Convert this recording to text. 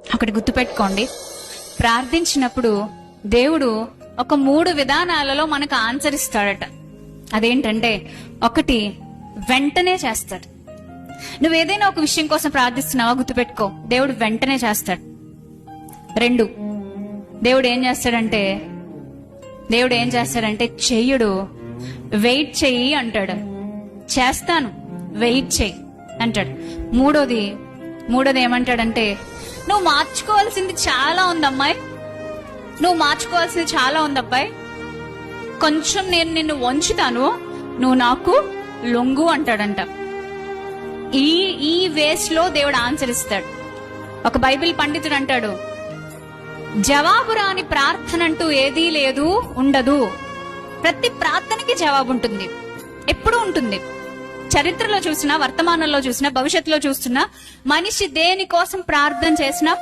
ఒకటి గుర్తుపెట్టుకోండి, ప్రార్థించినప్పుడు దేవుడు ఒక 3 విధానాలలో మనకు ఆన్సర్ ఇస్తాడట. అదేంటంటే, ఒకటి వెంటనే చేస్తాడు. నువ్వేదైనా ఒక విషయం కోసం ప్రార్థిస్తున్నావా, గుర్తుపెట్టుకో, దేవుడు వెంటనే చేస్తాడు. 2, దేవుడు ఏం చేస్తాడంటే చెయ్యడు, వెయిట్ చెయ్యి అంటాడు. చేస్తాను, వెయిట్ చెయ్యి అంటాడు. మూడోది ఏమంటాడంటే, నువ్వు మార్చుకోవాల్సింది చాలా ఉంది అమ్మాయి, కొంచెం నేను నిన్ను వంచుతాను, నువ్వు నాకు లొంగు అంటాడంట. ఈ వేస్ లో దేవుడు ఆన్సర్ ఇస్తాడు. ఒక బైబిల్ పండితుడు అంటాడు, జవాబు రాని ప్రార్థన అంటూ ఏదీ లేదు, ఉండదు. ప్రతి ప్రార్థనకి జవాబు ఉంటుంది, ఎప్పుడూ ఉంటుంది. చరిత్రలో చూసినా, వర్తమానంలో చూసినా, భవిష్యత్తులో చూస్తున్నా, మనిషి దేనికోసం ప్రార్థన చేసినా